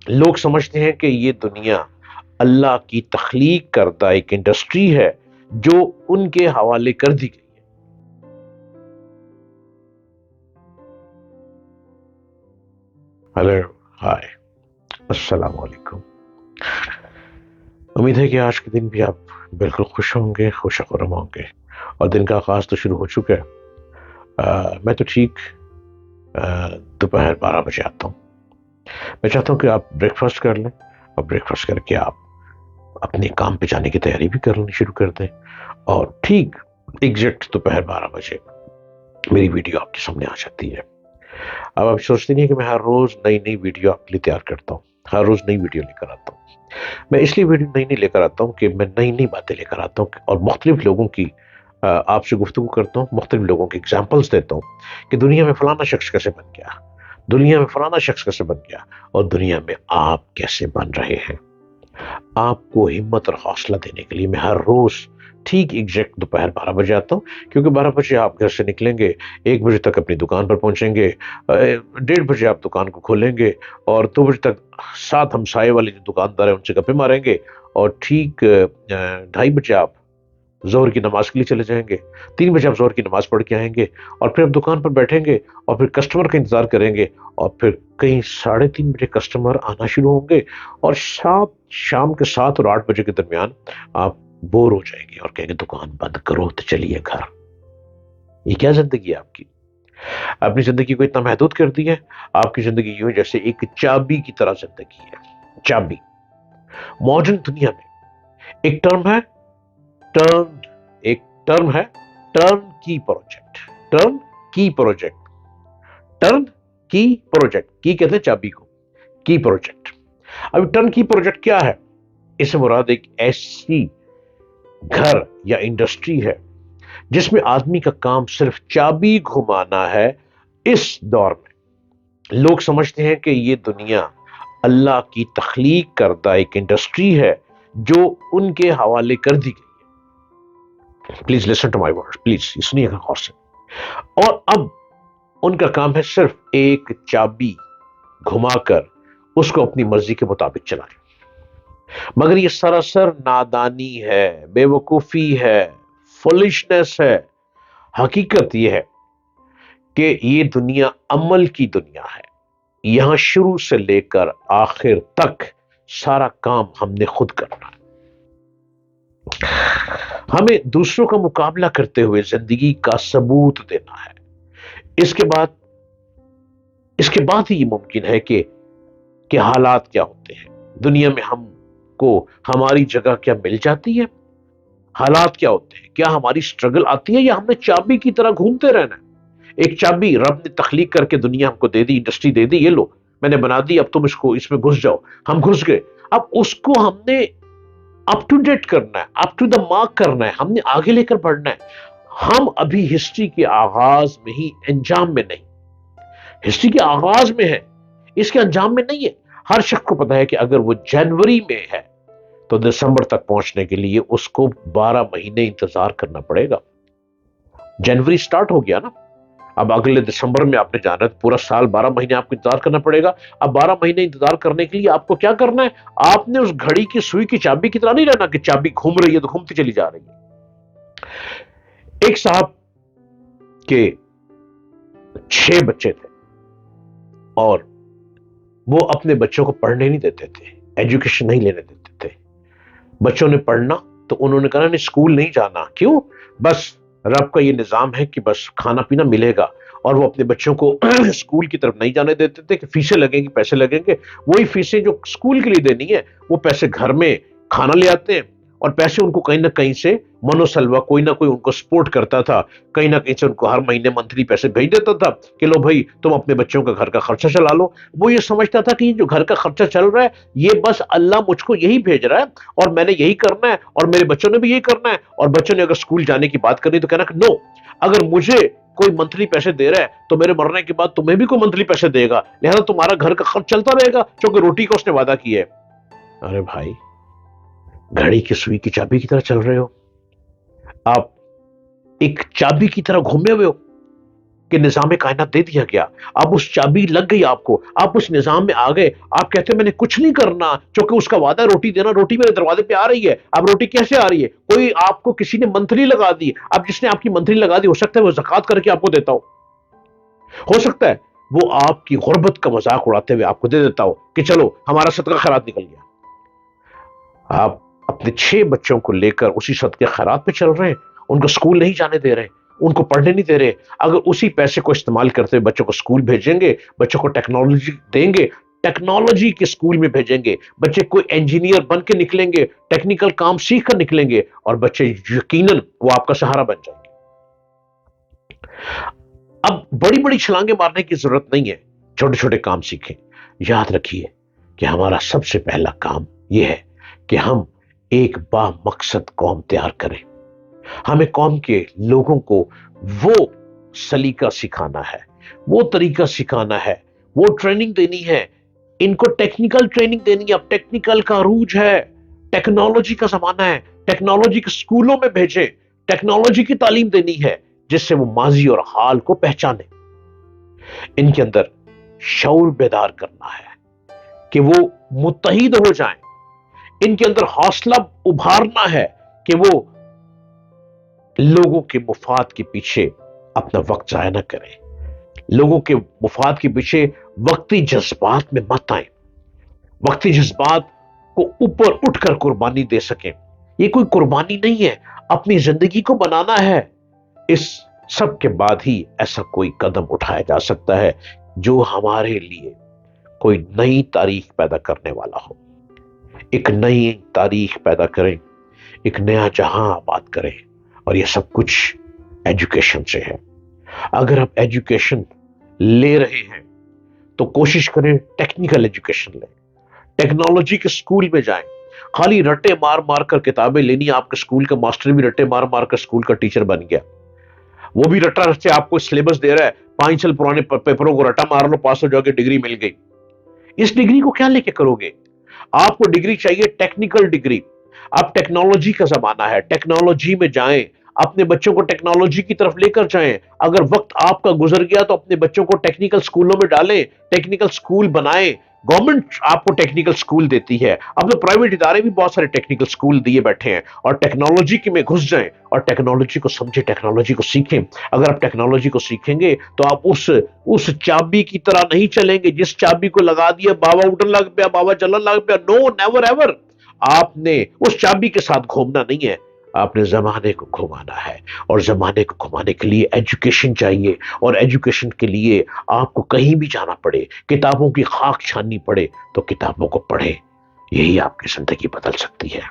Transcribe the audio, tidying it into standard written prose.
لوگ سمجھتے ہیں کہ یہ دنیا اللہ کی تخلیق کردہ ایک انڈسٹری ہے جو ان کے حوالے کر دی گئی ہے۔ ہلو، ہائے، السلام علیکم۔ امید ہے کہ آج کے دن بھی آپ بالکل خوش ہوں گے، خوش خرم ہوں گے، اور دن کا آغاز تو شروع ہو چکا ہے۔ میں تو ٹھیک دوپہر 12 بجے آتا ہوں۔ میں چاہتا ہوں کہ آپ بریک فاسٹ کر لیں، اور بریک فاسٹ کر کے آپ اپنے کام پہ جانے کی تیاری بھی کرنی شروع کر دیں، اور ٹھیک ایگزیکٹ دوپہر 12 بجے میری ویڈیو آپ کے سامنے آ جاتی ہے۔ اب آپ سوچتے نہیں کہ میں ہر روز نئی نئی ویڈیو آپ کے لیے تیار کرتا ہوں، ہر روز نئی ویڈیو لے کر آتا ہوں۔ میں اس لیے ویڈیو نئی نئی لے کر آتا ہوں کہ میں نئی نئی باتیں لے کر آتا ہوں، اور مختلف لوگوں کی آپ سے گفتگو کرتا ہوں، مختلف لوگوں کی اگزامپلس دیتا ہوں کہ دنیا میں فلانا شخص کیسے بن گیا، دنیا میں فلانا شخص کیسے بن گیا، اور دنیا میں آپ کیسے بن رہے ہیں۔ آپ کو ہمت اور حوصلہ دینے کے لیے میں ہر روز ٹھیک ایگزیکٹ دوپہر 12 بجے آتا ہوں، کیونکہ 12 بجے آپ گھر سے نکلیں گے، 1 بجے تک اپنی دکان پر پہنچیں گے، 1:30 بجے آپ دکان کو کھولیں گے، اور 2 بجے تک ساتھ ہمسائے والے جو دکاندار ہیں ان سے گپے ماریں گے، اور ٹھیک 2:30 بجے آپ ظہر کی نماز کے لیے چلے جائیں گے، 3 بجے آپ ظہر کی نماز پڑھ کے آئیں گے، اور پھر آپ دکان پر بیٹھیں گے، اور پھر کسٹمر کا انتظار کریں گے، اور پھر کہیں 3:30 بجے کسٹمر آنا شروع ہوں گے، اور شام کے 7 اور 8 بجے کے درمیان آپ بور ہو جائیں گے اور کہیں گے دکان بند کرو تو چلیے گھر۔ یہ کیا زندگی ہے آپ کی؟ اپنی زندگی کو اتنا محدود کر دی ہے۔ آپ کی زندگی یوں جیسے ایک چابی کی طرح زندگی ہے، چابی۔ ماڈرن دنیا میں ایک ٹرم ہے ٹرن ایک ٹرم ہے ٹرن کی پروجیکٹ، ٹرن کی پروجیکٹ، ٹرن کی پروجیکٹ، کی کہتے ہیں چابی کو، کی پروجیکٹ۔ اب ٹرن کی پروجیکٹ کیا ہے؟ اس سے مراد ایک ایسی گھر یا انڈسٹری ہے جس میں آدمی کا کام صرف چابی گھمانا ہے۔ اس دور میں لوگ سمجھتے ہیں کہ یہ دنیا اللہ کی تخلیق کردہ ایک انڈسٹری ہے جو ان کے حوالے کر دی گئی ہے۔ Please listen to my word, please سنیے گا غور سے۔ اور اب ان کا کام ہے صرف ایک چابی گھما کر اس کو اپنی مرضی کے مطابق چلائیں، مگر یہ سراسر نادانی ہے، بے وقوفی ہے، فولشنس ہے۔ حقیقت یہ ہے کہ یہ دنیا عمل کی دنیا ہے۔ یہاں شروع سے لے کر آخر تک سارا کام ہم نے خود کرنا ہے۔ ہمیں دوسروں کا مقابلہ کرتے ہوئے زندگی کا ثبوت دینا ہے۔ اس کے بعد ہی یہ ممکن ہے کہ حالات کیا ہوتے ہیں دنیا میں، ہم کو ہماری جگہ کیا مل جاتی ہے، حالات کیا ہوتے ہیں، کیا ہماری سٹرگل آتی ہے، یا ہم نے چابی کی طرح گھومتے رہنا ہے۔ ایک چابی رب نے تخلیق کر کے دنیا ہم کو دے دی، انڈسٹری دے دی، یہ لو میں نے بنا دی، اب تم اس میں گھس جاؤ۔ ہم گھس گئے، اب اس کو ہم نے اپ ٹو ڈیٹ کرنا ہے، اپ ٹو دا مارک کرنا ہے، ہم نے آگے لے کر بڑھنا ہے۔ ہم ابھی ہسٹری کے آغاز میں ہی، انجام میں نہیں۔ ہسٹری کے آغاز میں ہے، اس کے انجام میں نہیں ہے۔ ہر شخص کو پتا ہے کہ اگر وہ جنوری میں ہے تو دسمبر تک پہنچنے کے لیے اس کو 12 مہینے انتظار کرنا پڑے گا۔ جنوری سٹارٹ ہو گیا نا، اب اگلے دسمبر میں آپ نے جانا ہے، پورا سال 12 مہینے آپ کو انتظار کرنا پڑے گا۔ اب 12 مہینے انتظار کرنے کے لیے آپ کو کیا کرنا ہے؟ آپ نے اس گھڑی کی سوئی کی چابی کی طرح نہیں رہنا کہ چابی گھوم رہی ہے تو گھومتی چلی جا رہی ہے۔ ایک صاحب کے 6 بچے تھے، اور وہ اپنے بچوں کو پڑھنے نہیں دیتے تھے، ایجوکیشن نہیں لینے دیتے تھے۔ بچوں نے پڑھنا تو انہوں نے کہا نہیں اسکول نہیں جانا، کیوں؟ بس رب کا یہ نظام ہے کہ بس کھانا پینا ملے گا، اور وہ اپنے بچوں کو اسکول کی طرف نہیں جانے دیتے تھے کہ فیسیں لگیں گی، پیسے لگیں گے۔ وہی فیسیں جو اسکول کے لیے دینی ہے وہ پیسے گھر میں کھانا لے آتے ہیں، اور پیسے ان کو کہیں نہ کہیں سے منو سلوا کوئی نہ کوئی ان کو سپورٹ کرتا تھا، کہیں نہ کہیں سے ان کو ہر مہینے منتھلی پیسے بھیج دیتا تھا کہ لو بھائی تم اپنے بچوں کا گھر کا خرچہ چلا لو۔ وہ یہ سمجھتا تھا کہ یہ جو گھر کا خرچہ چل رہا ہے یہ بس اللہ مجھ کو یہی بھیج رہا ہے، اور میں نے یہی کرنا ہے، اور میرے بچوں نے بھی یہی کرنا ہے۔ اور بچوں نے اگر اسکول جانے کی بات کرنی تو کہنا کہ نو، اگر مجھے کوئی منتھلی پیسے دے رہا ہے تو میرے مرنے کے بعد تمہیں بھی کوئی منتھلی پیسے دے گا، لہذا تمہارا گھر کا خرچ چلتا رہے گا، چونکہ روٹی کا اس نے وعدہ کیا ہے۔ ارے بھائی، گھڑی کی سوئی کی چابی کی طرح چل رہے ہو، آپ ایک چابی کی طرح گھومے ہوئے ہو۔ کہ نظام کائنات دے دیا گیا، اب اس چابی لگ گئی آپ کو، آپ اس نظام میں آ گئے، آپ کہتے ہیں میں نے کچھ نہیں کرنا، چونکہ اس کا وعدہ ہے روٹی دینا، روٹی میرے دروازے پہ آ رہی ہے، اب روٹی کیسے آ رہی ہے؟ کوئی آپ کو کسی نے منتری لگا دی، اب جس نے آپ کی منتری لگا دی ہو سکتا ہے وہ زکوٰۃ کر کے آپ کو دیتا ہو سکتا ہے وہ آپ کی غربت کا مذاق اڑاتے ہوئے آپ کو دے دیتا ہو کہ چلو ہمارا صدقہ خیرات نکل گیا۔ آپ اپنے 6 بچوں کو لے کر اسی صدقے خیرات پہ چل رہے ہیں، ان کو اسکول نہیں جانے دے رہے، ان کو پڑھنے نہیں دے رہے۔ اگر اسی پیسے کو استعمال کرتے ہوئے بچوں کو اسکول بھیجیں گے، بچوں کو ٹیکنالوجی دیں گے، ٹیکنالوجی کے اسکول میں بھیجیں گے، بچے کوئی انجینئر بن کے نکلیں گے، ٹیکنیکل کام سیکھ کر نکلیں گے، اور بچے یقیناً وہ آپ کا سہارا بن جائیں گے۔ اب بڑی بڑی چھلانگیں مارنے کی ضرورت نہیں ہے، چھوٹے چھوٹے کام سیکھیں۔ یاد رکھیے کہ ہمارا سب سے پہلا کام یہ ہے کہ ہم ایک با مقصد قوم تیار کریں۔ ہمیں قوم کے لوگوں کو وہ سلیقہ سکھانا ہے، وہ طریقہ سکھانا ہے، وہ ٹریننگ دینی ہے، ان کو ٹیکنیکل ٹریننگ دینی ہے۔ اب ٹیکنیکل کا عروج ہے، ٹیکنالوجی کا زمانہ ہے، ٹیکنالوجی کے اسکولوں میں بھیجیں، ٹیکنالوجی کی تعلیم دینی ہے جس سے وہ ماضی اور حال کو پہچانے۔ ان کے اندر شعور بیدار کرنا ہے کہ وہ متحد ہو جائیں، ان کے اندر حوصلہ ابھارنا ہے کہ وہ لوگوں کے مفاد کے پیچھے اپنا وقت ضائع نہ کریں، لوگوں کے مفاد کے پیچھے وقتی جذبات میں مت آئیں، وقتی جذبات کو اوپر اٹھ کر قربانی دے سکیں۔ یہ کوئی قربانی نہیں ہے، اپنی زندگی کو بنانا ہے۔ اس سب کے بعد ہی ایسا کوئی قدم اٹھایا جا سکتا ہے جو ہمارے لیے کوئی نئی تاریخ پیدا کرنے والا ہو، ایک نئی تاریخ پیدا کریں، ایک نیا جہاں آباد کریں، اور یہ سب کچھ ایجوکیشن سے ہے۔ اگر آپ ایجوکیشن لے رہے ہیں تو کوشش کریں ٹیکنیکل ایجوکیشن لیں، ٹیکنالوجی کے اسکول میں جائیں۔ خالی رٹے مار مار کر کتابیں لینی، آپ کے اسکول کا ماسٹر بھی رٹے مار مار کر اسکول کا ٹیچر بن گیا، وہ بھی رٹا رٹے آپ کو سلیبس دے رہا ہے، 5 سال پرانے پیپروں کو رٹا مار لو، پاس ہو جاؤ گے، ڈگری مل گئی۔ اس ڈگری کو کیا لے کے کرو گے؟ آپ کو ڈگری چاہیے ٹیکنیکل ڈگری۔ اب ٹیکنالوجی کا زمانہ ہے، ٹیکنالوجی میں جائیں، اپنے بچوں کو ٹیکنالوجی کی طرف لے کر جائیں۔ اگر وقت آپ کا گزر گیا تو اپنے بچوں کو ٹیکنیکل سکولوں میں ڈالیں، ٹیکنیکل سکول بنائیں۔ گورنمنٹ آپ کو ٹیکنیکل سکول دیتی ہے، اب تو پرائیویٹ ادارے بھی بہت سارے ٹیکنیکل سکول دیے بیٹھے ہیں، اور ٹیکنالوجی کے میں گھس جائیں اور ٹیکنالوجی کو سمجھیں، ٹیکنالوجی کو سیکھیں۔ اگر آپ ٹیکنالوجی کو سیکھیں گے تو آپ اس چابی کی طرح نہیں چلیں گے جس چابی کو لگا دیا بابا اٹھن لگ پیا، بابا چلن لگ پیا۔ نو، نیور ایور۔ آپ نے اس چابی کے ساتھ گھومنا نہیں ہے، آپ نے زمانے کو گھمانا ہے، اور زمانے کو گھمانے کے لیے ایجوکیشن چاہیے، اور ایجوکیشن کے لیے آپ کو کہیں بھی جانا پڑے، کتابوں کی خاک چھاننی پڑے تو کتابوں کو پڑھیں، یہی آپ کی زندگی بدل سکتی ہے۔